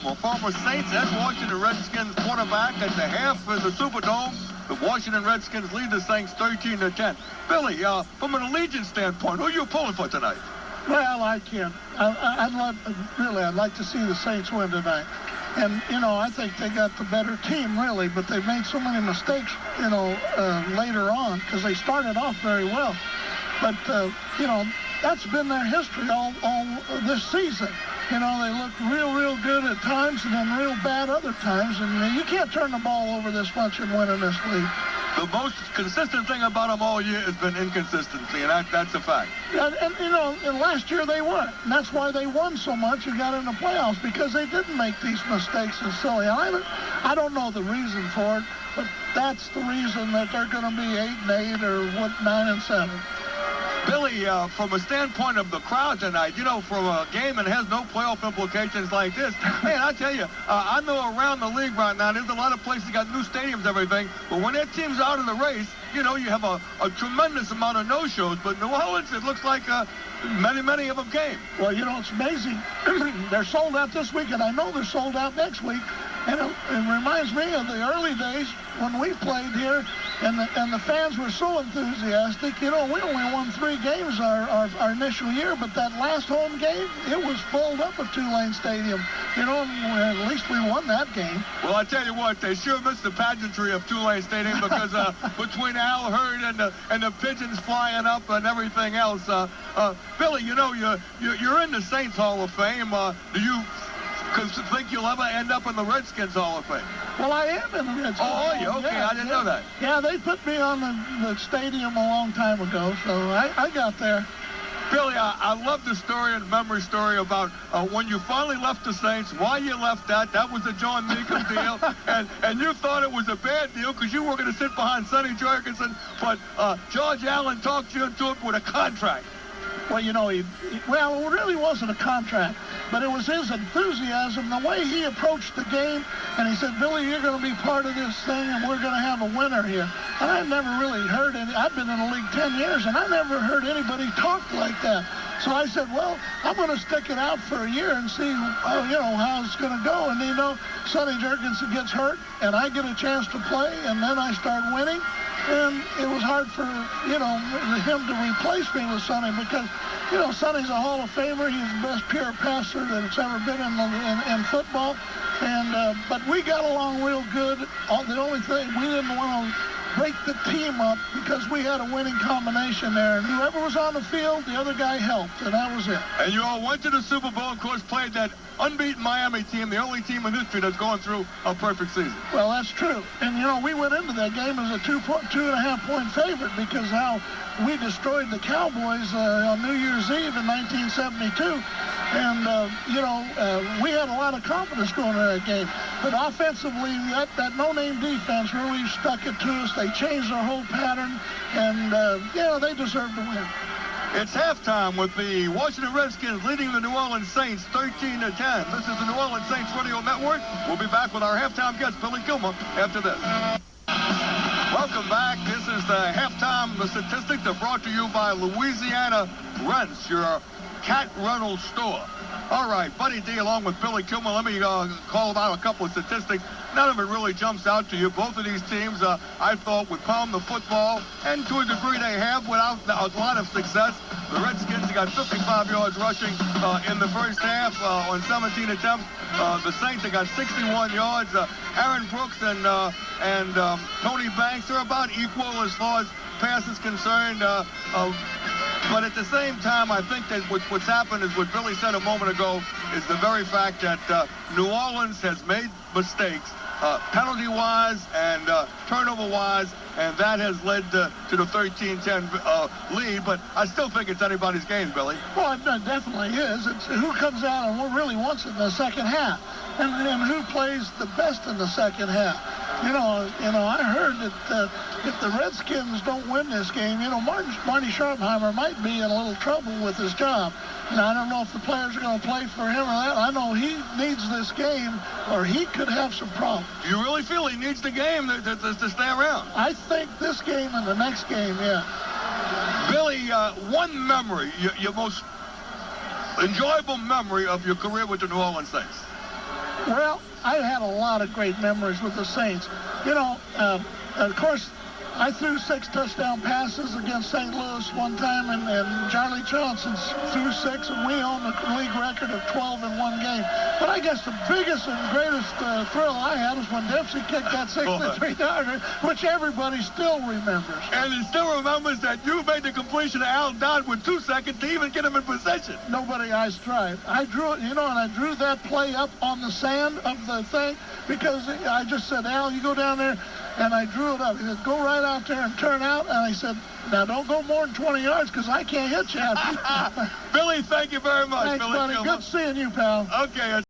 Kilmer, former Saints and Washington Redskins quarterback at the half of the Superdome. The Washington Redskins lead the Saints 13-10. Billy, from an allegiance standpoint, who are you pulling for tonight? Well, I can't. I'd like to see the Saints win tonight. And, I think they got the better team, really, but they've made so many mistakes, later on, because they started off very well. But, that's been their history all this season. They look real good at times and then real bad other times. And you can't turn the ball over this much and win in this league. The most consistent thing about them all year has been inconsistency, and that's a fact. And last year they weren't. And that's why they won so much and got in the playoffs, because they didn't make these mistakes and silly. I don't know the reason for it, but that's the reason that they're going to be 8-8 or 9-7. Billy, from a standpoint of the crowd tonight, from a game that has no playoff implications like this, man, I tell you, I know around the league right now, there's a lot of places got new stadiums, everything, but when that team's out in the race, you have a tremendous amount of no-shows, but New Orleans, it looks like many of them came. Well, it's amazing. They're sold out this week, and I know they're sold out next week. And it reminds me of the early days when we played here, and the fans were so enthusiastic. We only won 3 games our initial year, but that last home game, it was filled up at Tulane Stadium. At least we won that game. Well, I tell you what, they sure missed the pageantry of Tulane Stadium, because between Al Hurd and the pigeons flying up and everything else, Billy, you're in the Saints Hall of Fame. Do you think you'll ever end up in the Redskins Hall of Fame? Well, I am in the Redskins. Oh, are you? Okay, I didn't know that. Yeah, they put me on the stadium a long time ago, so I got there. Billy, I love the story and memory story about when you finally left the Saints, why you left that. That was the John Meekum deal, and you thought it was a bad deal because you were going to sit behind Sonny Jurgensen, but George Allen talked you into it with a contract. Well, it really wasn't a contract, but it was his enthusiasm, the way he approached the game, and he said, Billy, you're going to be part of this thing, and we're going to have a winner here. And I've never really heard I've been in the league 10 years, and I never heard anybody talk like that. So I said, well, I'm going to stick it out for a year and see, how it's going to go. And, Sonny Jurgensen gets hurt, and I get a chance to play, and then I start winning. And it was hard for, him to replace me with Sonny because, Sonny's a Hall of Famer. He's the best pure passer that's ever been in football. And but we got along real good. The only thing, we didn't want to break the team up because we had a winning combination there. And whoever was on the field, the other guy helped, and that was it. And you all went to the Super Bowl, of course, played that unbeaten Miami team, the only team in history that's going through a perfect season. Well, that's true. And, we went into that game as a 2.5-point favorite because how we destroyed the Cowboys on New Year's Eve in 1972. And, we had a lot of confidence going into that game. But offensively, that no-name defense really stuck it to us. They changed their whole pattern, and, they deserved to win. It's halftime with the Washington Redskins leading the New Orleans Saints 13-10. This is the New Orleans Saints Radio Network. We'll be back with our halftime guest, Billy Kilmer, after this. Welcome back. This is the halftime statistics are brought to you by Louisiana Rents, your cat rental store. All right, Buddy D along with Billy Kilmer. Let me call out a couple of statistics. None of it really jumps out to you. Both of these teams, I thought, would pound the football, and to a degree they have without a lot of success. The Redskins got 55 yards rushing in the first half on 17 attempts. The Saints have got 61 yards. Aaron Brooks and Tony Banks are about equal as far as pass is concerned. But at the same time, I think that what's happened is what Billy said a moment ago is the very fact that New Orleans has made mistakes penalty-wise and turnover-wise, and that has led to the 13-10 lead. But I still think it's anybody's game, Billy. Well, it definitely is. It's who comes out and really wants it in the second half, and who plays the best in the second half. I heard that if the Redskins don't win this game, Marty Schottenheimer might be in a little trouble with his job. And I don't know if the players are going to play for him or that. I know he needs this game, or he could have some problems. Do you really feel he needs the game to stay around? I think this game and the next game, yeah. Billy, one memory, your most enjoyable memory of your career with the New Orleans Saints? Well, I had a lot of great memories with the Saints. You know, of course, I threw 6 touchdown passes against St. Louis one time, and Charlie Johnson threw 6, and we own the league record of 12 in one game. But I guess the biggest and greatest thrill I had was when Dempsey kicked that 63-yarder, which everybody still remembers. And he still remembers that you made the completion to Al Dodd with 2 seconds to even get him in possession. Nobody I strive. I drew it, you know, and I drew that play up on the sand of the thing because I just said, Al, you go down there. And I drew it up. He said, go right out there and turn out. And I said, now don't go more than 20 yards because I can't hit you. Billy, thank you very much. Thanks, Billy buddy. Kilmer. Good seeing you, pal. Okay.